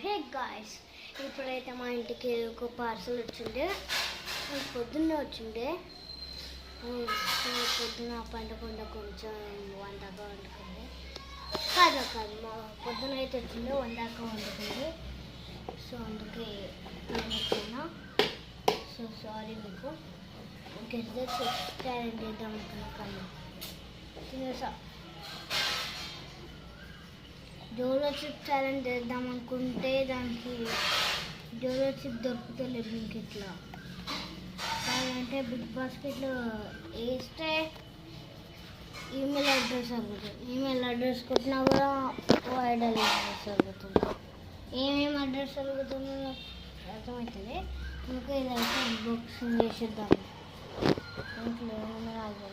Hey guys, ఇప్పుడైతే మా ఇంటికి ఒక పార్సల్ వచ్చిండే. పొద్దున్నే వచ్చిండే. పొద్దున్న పండకుండా కొంచెం వందాక వండుకుంది. కాదు మా పొద్దున అయితే వచ్చిండే, వందాక వండుకుంది. సో అందుకే వచ్చాను. సో సారీ మీకు. ఇంకేదో ఛాలెంజ్ చేద్దాం అనుకున్నా కానీ తినేసా. డోలో చిప్ ఛాలెంజ్ చేద్దాం అనుకుంటే దానికి డోలో చిప్ దొరుకుతలేదు మీకు ఇట్లా. కాదంటే బిగ్ బాస్కెట్లో వేస్తే ఈమెయిల్ అడ్రస్ అడుగుతుంది. ఈమెయిల్ అడ్రస్ కొట్టినా కూడా వైడల్ అడ్రస్ అడుగుతుంది. ఏమేమి అడ్రస్ అడుగుతుందో అర్థమవుతుంది. ఇంకా ఇదైతే అన్బాక్సింగ్ చేసేద్దాం. ఇంట్లో ఏమైనా రాదు.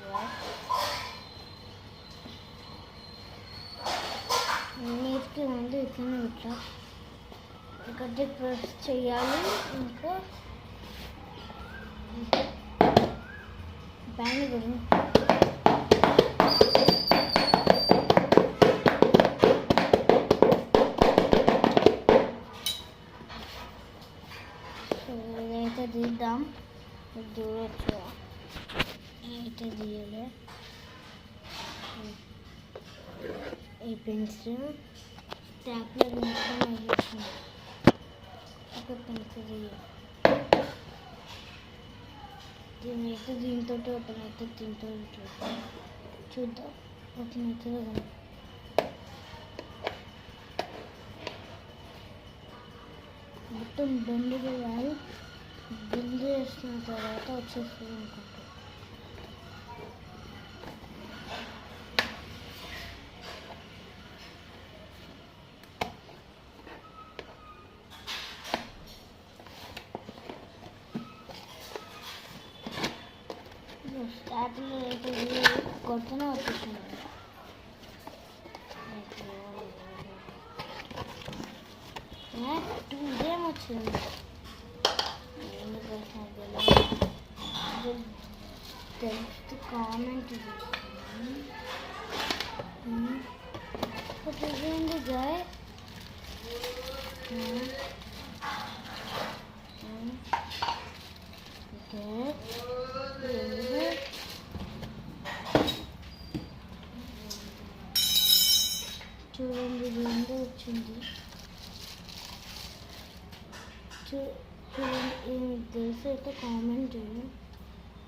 నీటికి ముందు ఇట్లనే ఇట్లా ఒకటి ప్రెస్ చేయాలి. ఇంకా బ్యాండ్ కూడా ఇదైతే తీద్దాం. దూరచ్చు అయితే తీయాలి. ఈ పెన్సిల్ స్టాప్లర్ మొత్తం వేసేస్తుంది. ఒక పెన్సిల్ దీని అయితే దీంతో ఓపెన్ అయితే దీంతో చూద్దాం ఓపెన్ అవుతుందో కదా. మొత్తం బెండ్గా కాదు, బెండ్ చేసిన తర్వాత వచ్చేస్తుంది అనుకుంటా. స్టార్టింగ్లో అయితే కొడుతూనే వచ్చేసింది. ఇదేం వచ్చింది తెలుసు కామెంట్ ఇదేంటి గాయ్. చూడండి రెండు వచ్చింది. చూడండి తెలిసి అయితే కామెంట్ చేయండి.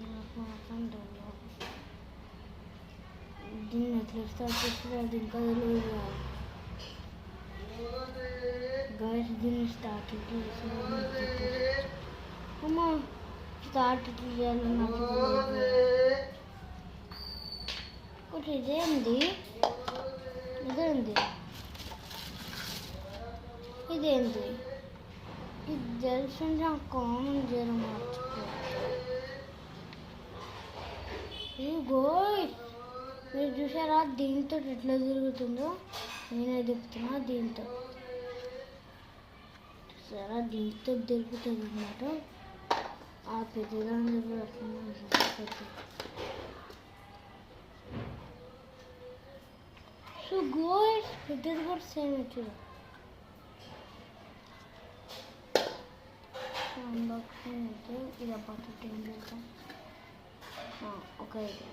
నాకు మాత్రం తెలియదు. దీన్ని ఎట్లా స్టార్ట్ చేస్తే అది ఇంకా తెలియదు గాయస్. దీన్ని స్టార్ట్ చేసి అమ్మా స్టార్ట్ చేయాలి. నాకు ఒకటి ఇదేంది ఇదేంది ఇది తెలిసి కామెంట్ చేయడం గోయ్. మీరు చూసారా దీంతో ఎట్లా తిరుగుతుందో? నేనే చెప్తున్నా. దీంతో చూసారా దీంతో తిరుగుతుంది అన్నమాట. ఆ పెద్దదాన్ని సో గోయ్ పెద్దది కూడా సేమ్ వచ్చి అన్బాక్సింగ్ అయితే ఇది పట్టు ఏం చేద్దాం. ఒక ఐడియా.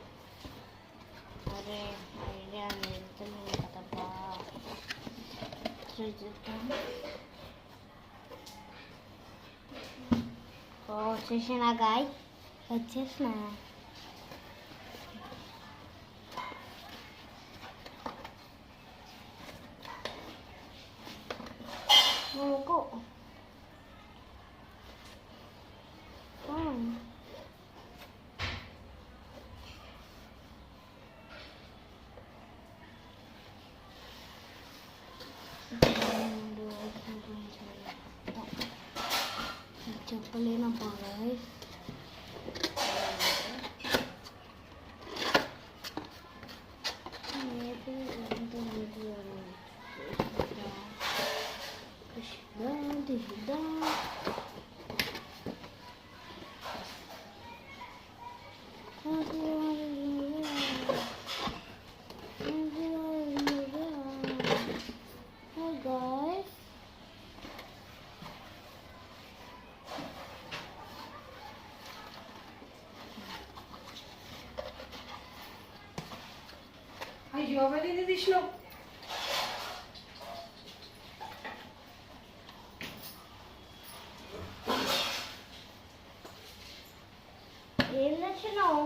అరే ఐడియా వెళ్తున్నాను కదబ్బా. చూద్దాం. వచ్చేసిన గాయ్ వచ్చేసిన. చెప్పలేనబ్బా గాయ్స్. మొబైల్ ఇది తీసినావు. ఏం తెచ్చినావు?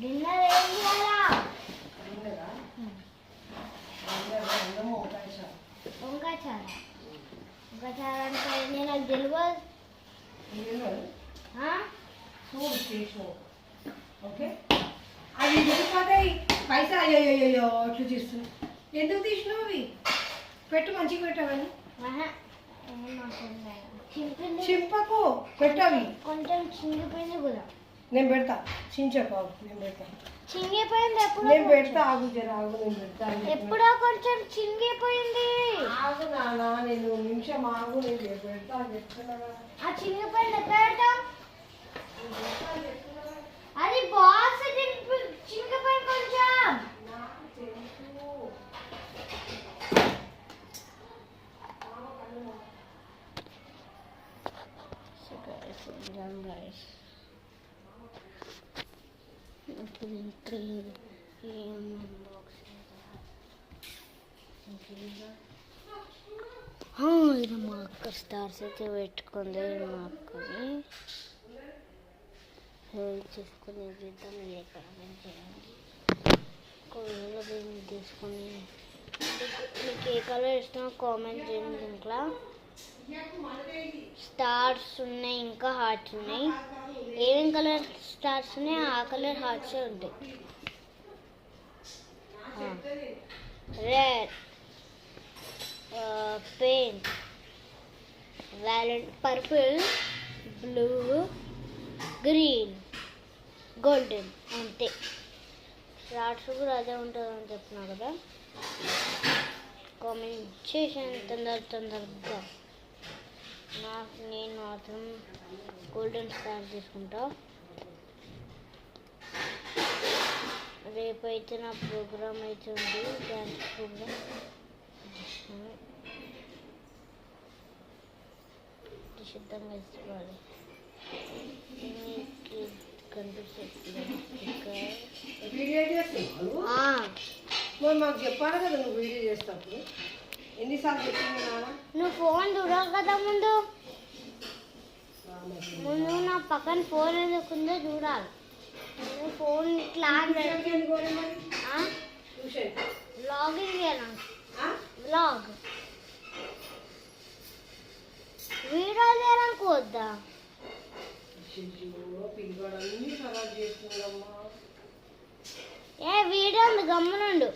డిన్నర్ ఏం చేయాలా? వంకాయ చారు. వంకాయ చారు అంటే నేను నాకు తెలియదు. ఓకే, అవి వెళ్ళిపోతాయి పైసా. అయ్యో అట్లు తీస్తున్నావు. ఎందుకు తీసినావు? అవి పెట్టు, మంచిగా పెట్టావని. చింపకు, పెట్టవి. కొంచెం చింగిపోయింది కూడా. నేను పెడతా, చించకు. నేను పెడతా. చింగిపోయింది ఎప్పుడు? నేను పెడతా, ఆగు జర ఆగు. నేను పెడతా. ఎప్పుడో కొంచెం చింగిపోయింది. ఆగు నాన్న, నేను నిమిషం ఆగు. నేను పెడతా చెప్తున్నా. ఆ చింగిపోయింది ఎక్కడ పెడతావు? అది బాక్స్ చింగిపోయింది కొంచెం. ఇది మా అక్క స్టార్స్ అయితే పెట్టుకుంది. మా అక్కని హెల్ప్ చేసుకుని చేద్దాం. కామెంట్ చేయండి. ఒకవేళ దీన్ని తీసుకొని మీకు ఏ కలర్ ఇష్టమో కామెంట్ చేయండి. దీంట్లో స్టార్స్ ఉన్నాయి, ఇంకా హార్ట్స్ ఉన్నాయి. ఏమేం కలర్ స్టార్స్ ఉన్నాయి ఆ కలర్ హార్ట్సే ఉంటాయి. Red, pink, violet, purple, blue, green, golden. అంతే. స్టార్స్ కూడా అదే ఉంటుందని చెప్తున్నా కదా. కామెంట్ చేసాను తొందరగా. నేను మాత్రం గోల్డెన్ స్టార్ తీసుకుంటా. రేపైతే నా ప్రోగ్రామ్ అయితే ఉంది, డ్యాన్స్ ప్రోగ్రామ్. సిద్ధంగా ఇసుకోవాలి. మాకు చెప్పాలి కదా నువ్వు వీడియో చేస్తాప్పుడు. ఎన్నిసార్లు చెప్పింది నాన్న? నువ్వు ఫోన్ చూడవు కదా ముందు నా పక్కన ఫోన్ ఎందుకుందో చూడాలి. నువ్వు ఫోన్ ఇట్లా వ్లాగింగ్ చేయాలి. వ్లాగ్ వీడియో చేయడానికి వద్దా? ఏ వీడియో ఉంది, గమ్మునుండు.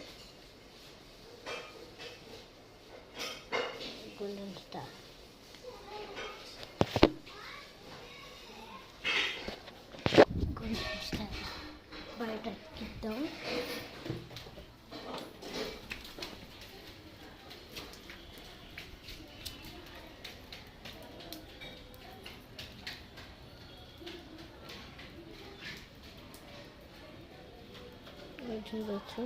గోల్డెన్ స్టార్ బయట ఎక్కిద్దాం. చూడొచ్చు.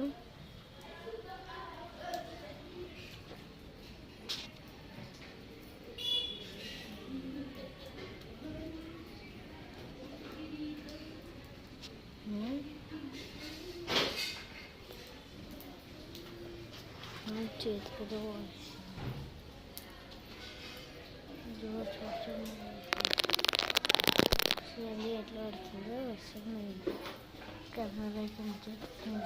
చేతికి చూడండి ఎట్లా పడుతుందో. వస్తుంది కెమెరా చూద్దాం.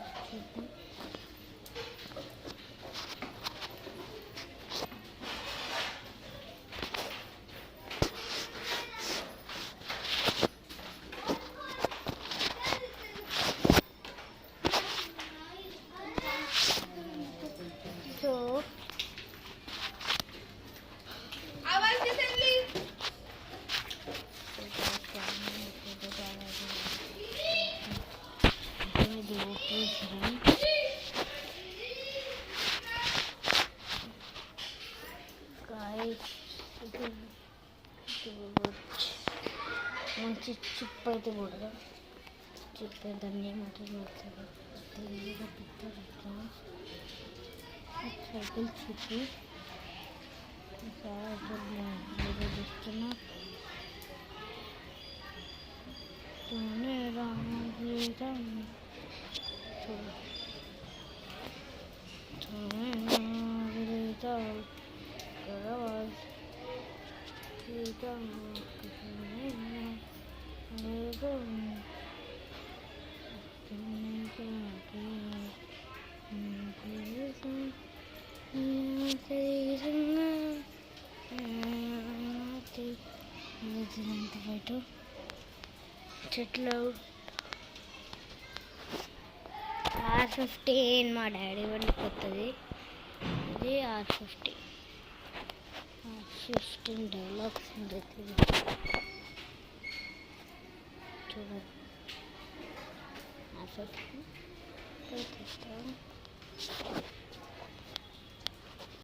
మంచి చిప్ అయితే కూడా చిప్ దాన్ని ఏమంటారు తెలియదు. సైకిల్ చిప్ చూస్తున్నా. సీత గరవాజ్ సీత బయట చెట్లు R15 మా డాడీ బండి కొత్తది. ఇది R15 డైలాగ్స్ ఉంది చూడండి. R15